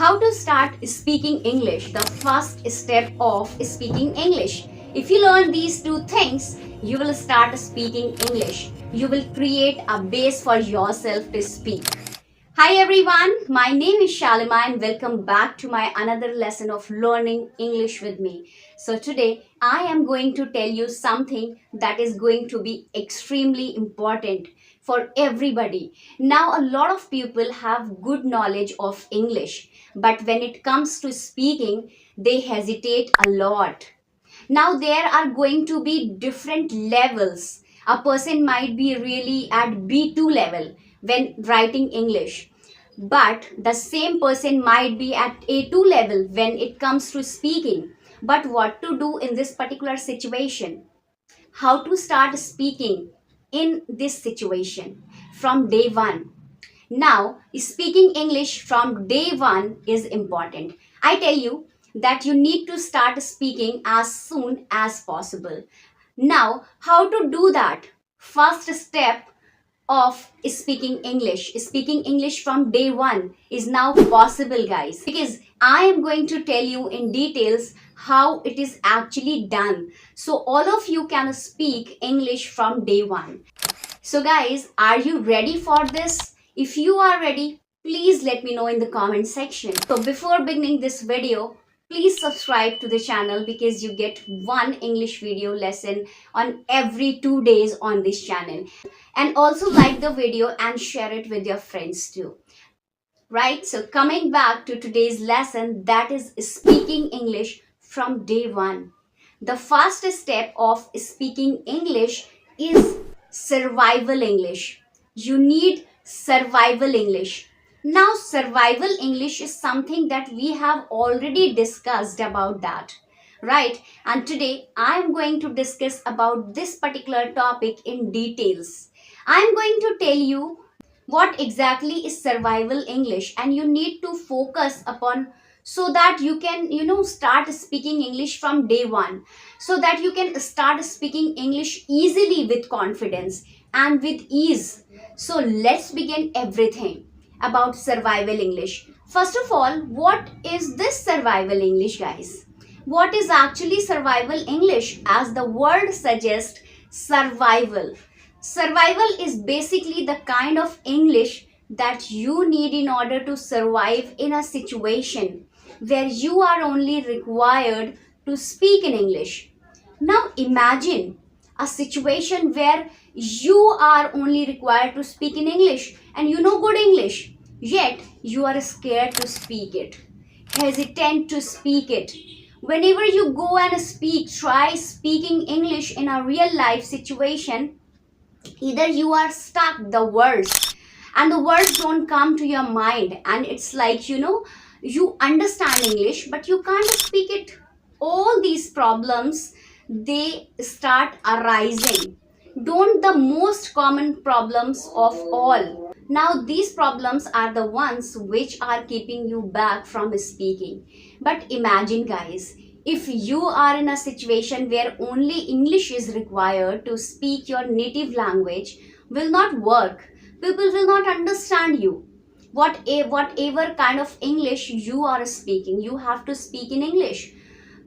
How to start speaking English, the first step of speaking English. If you learn these two things, you will start speaking English. You will create a base for yourself to speak. Hi everyone, my name is Shalima and welcome back to my another lesson of learning English with me. So today I am going to tell you something that is going to be extremely important for everybody. Now a lot of people have good knowledge of English, but when it comes to speaking, they hesitate a lot. Now there are going to be different levels. A person might be really at B2 level when writing English, but the same person might be at A2 level when it comes to speaking. But what to do in this particular situation? How to start speaking in this situation from day one? Now, speaking English from day one is important. I tell you that you need to start speaking as soon as possible. Now, how to do that? First step of speaking English from day one is now possible, guys, because I am going to tell you in details how it is actually done, so all of you can speak English from day one. So guys, are you ready for this? If you are ready, please let me know in the comment section. So before beginning this video, please subscribe to the channel because you get one English video lesson on every 2 days on this channel. And also like the video and share it with your friends too. Right? So coming back to today's lesson, that is speaking English from day one. The first step of speaking English is survival English. You need survival English. Now, survival English is something that we have already discussed about that, right? And today I am going to discuss about this particular topic in details. I am going to tell you what exactly is survival English, and you need to focus upon so that you can start speaking English from day one, so that you can start speaking English easily with confidence and with ease. So let's begin everything about survival English. First of all, what is this survival English, guys? What is actually survival English? As the word suggests, survival. Survival is basically the kind of English that you need in order to survive in a situation where you are only required to speak in English. Now imagine a situation where you are only required to speak in English and you know good English, yet you are scared to speak it, hesitant to speak it. Whenever you go and speak, try speaking English in a real life situation, either you are stuck the words and the words don't come to your mind, and it's like you understand English but you can't speak it. All these problems, they start arising. Don't the most common problems of all. Now these problems are the ones which are keeping you back from speaking. But imagine, guys, if you are in a situation where only English is required to speak, your native language will not work. People will not understand you. Whatever kind of English you are speaking, you have to speak in English.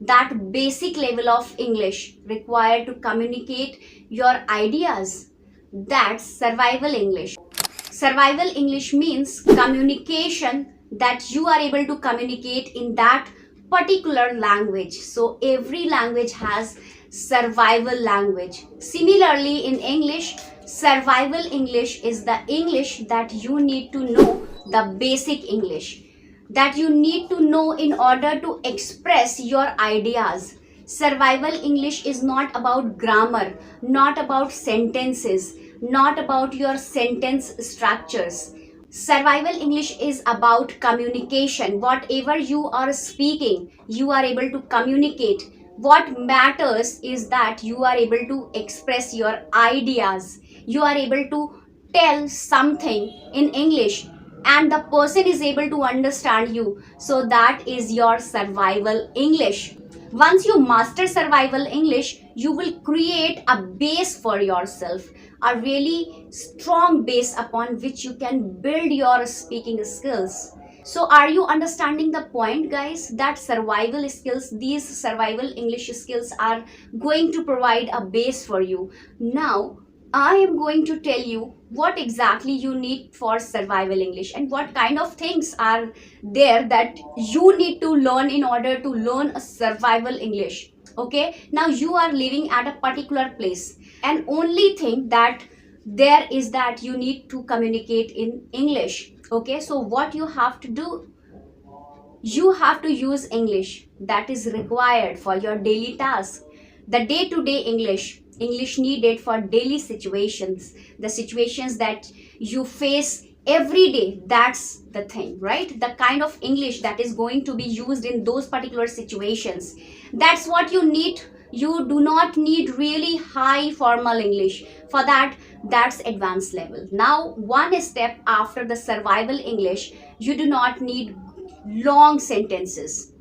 That basic level of English required to communicate your ideas. That's survival English. Survival English means communication, that you are able to communicate in that particular language. So every language has survival language. Similarly, in English, survival English is the English that you need to know, the basic English that you need to know in order to express your ideas. Survival English is not about grammar, not about sentences, not about your sentence structures. Survival English is about communication. Whatever you are speaking, you are able to communicate. What matters is that you are able to express your ideas. You are able to tell something in English and the person is able to understand you. So that is your survival English. Once you master survival English, you will create a base for yourself, a really strong base upon which you can build your speaking skills. So are you understanding the point, guys, that survival skills, these survival English skills are going to provide a base for you. Now I am going to tell you what exactly you need for survival English and what kind of things are there that you need to learn in order to learn a survival English. Okay, now you are living at a particular place, and only thing that there is that you need to communicate in English. Okay, so what you have to do, you have to use English. That is required for your daily task, the day to day English needed for daily situations, the situations that you face every day. That's the thing, right? The kind of English that is going to be used in those particular situations, that's what you need. You do not need really high formal English for that. That's advanced level. Now one step after the survival English, you do not need long sentences.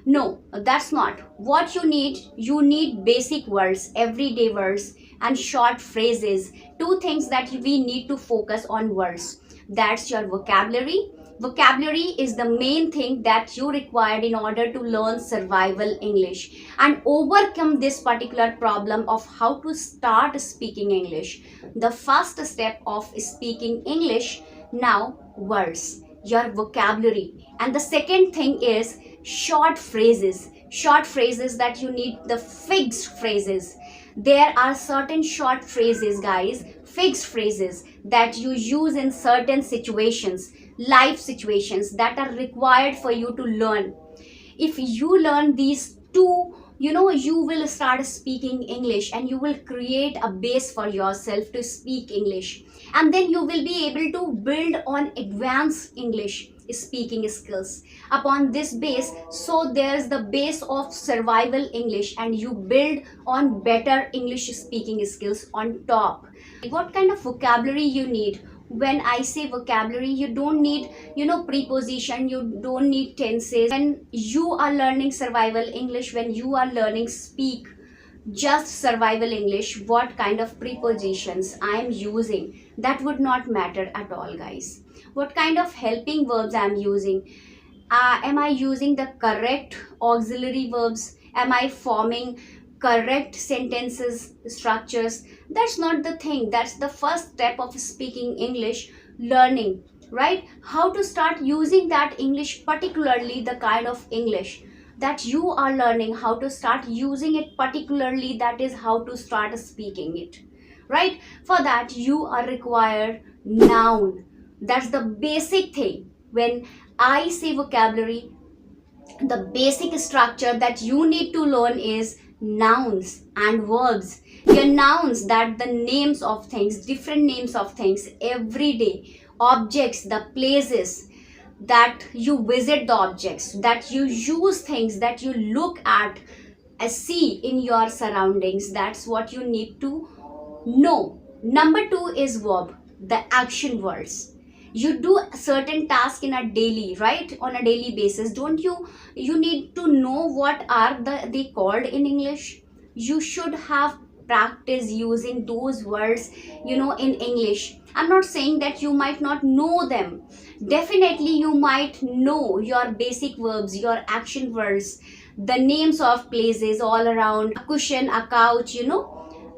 No, that's not what you need. You need basic words, everyday words, and short phrases. Two things that we need to focus on: words. That's your vocabulary. Vocabulary is the main thing that you required in order to learn survival English and overcome this particular problem of how to start speaking English. The first step of speaking English, now words, your vocabulary. And the second thing is short phrases that you need, the fixed phrases. There are certain short phrases, guys, fixed phrases that you use in certain situations, life situations, that are required for you to learn. If you learn these two, you will start speaking English and you will create a base for yourself to speak English, and then you will be able to build on advanced English speaking skills upon this base. So there's the base of survival English and you build on better English speaking skills on top. What kind of vocabulary you need? When I say vocabulary, you don't need preposition, you don't need tenses. When you are learning survival English, when you are learning speak just survival English, what kind of prepositions I am using, that would not matter at all, guys. What kind of helping verbs I am using, am I using the correct auxiliary verbs, am I forming correct sentences structures? That's not the thing. That's the first step of speaking English, learning, right? How to start using that English, particularly the kind of English that you are learning, how to start using it particularly, that is how to start speaking it, right? For that you are required noun. That's the basic thing. When I say vocabulary, the basic structure that you need to learn is nouns and verbs. Your nouns, that the names of things, different names of things, everyday objects, the places that you visit, the objects that you use, things that you look at, see in your surroundings. That's what you need to know. Number two is verb, the action words. You do certain task in a daily, right, on a daily basis, don't you? You need to know what are they called in English. You should have practice using those words, in English. I'm not saying that you might not know them. Definitely you might know your basic verbs, your action words, the names of places all around, a cushion, a couch,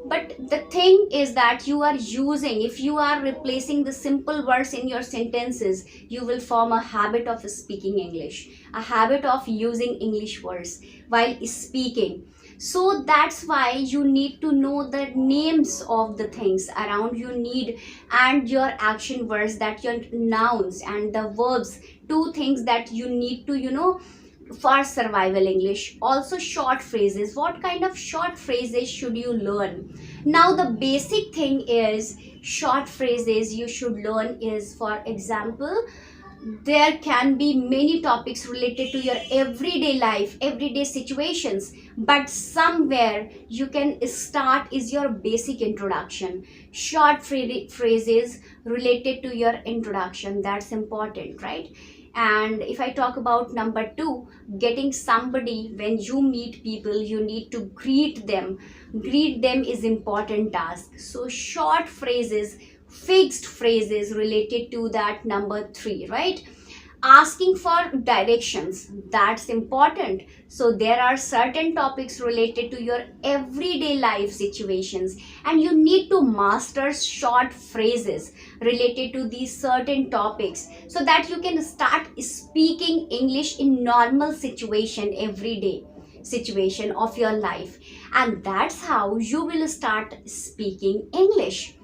but the thing is that you are using, if you are replacing the simple words in your sentences, you will form a habit of speaking English, a habit of using English words while speaking. So that's why you need to know the names of the things around you need, and your action words, that your nouns and the verbs, two things that you need to for survival English. Also short phrases. What kind of short phrases should you learn? Now the basic thing is, short phrases you should learn is, for example, there can be many topics related to your everyday life, everyday situations, but somewhere you can start is your basic introduction. Short phrases related to your introduction, that's important, right? And if I talk about number two, getting somebody, when you meet people, you need to greet them. Greet them is important task. So short phrases, fixed phrases related to that, number three, right? asking for directions, that's important. So there are certain topics related to your everyday life situations, and you need to master short phrases related to these certain topics so that you can start speaking English in normal situation, everyday situation of your life, and that's how you will start speaking English.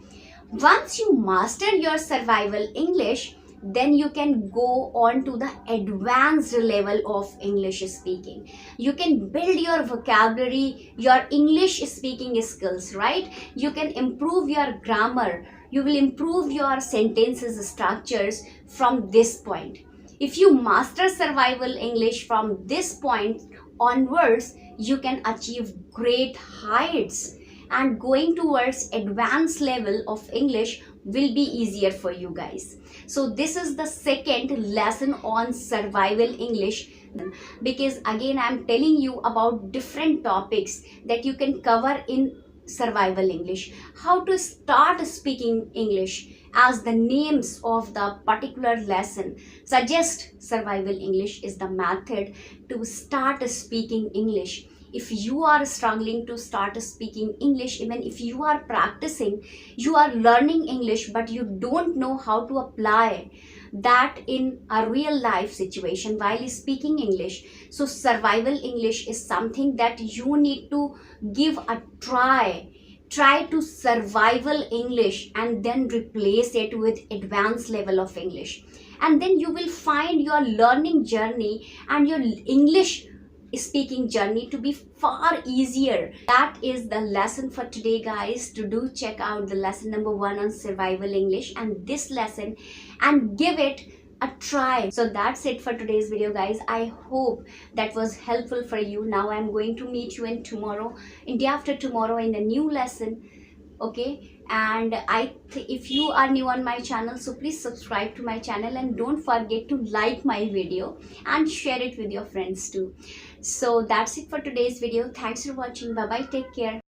Once you master your survival English, then you can go on to the advanced level of English speaking. You can build your vocabulary, your English speaking skills, right? You can improve your grammar. You will improve your sentences structures from this point. If you master survival English from this point onwards, you can achieve great heights, and going towards advanced level of English will be easier for you guys. So this is the second lesson on survival English, because again I'm telling you about different topics that you can cover in survival English. How to start speaking English, as the names of the particular lesson suggest, survival English is the method to start speaking English. If you are struggling to start speaking English, even if you are practicing, you are learning English, but you don't know how to apply that in a real life situation while speaking English, so survival English is something that you need to give a try to survival English and then replace it with advanced level of English, and then you will find your learning journey and your English speaking journey to be far easier. That is the lesson for today, guys. To do check out the lesson number 1 on survival English and this lesson and give it a try. So that's it for today's video, guys. I hope that was helpful for you. Now I'm going to meet you in day after tomorrow in a new lesson. Okay, and if you are new on my channel, so please subscribe to my channel and don't forget to like my video and share it with your friends too. So that's it for today's video. Thanks for watching. Bye bye, take care.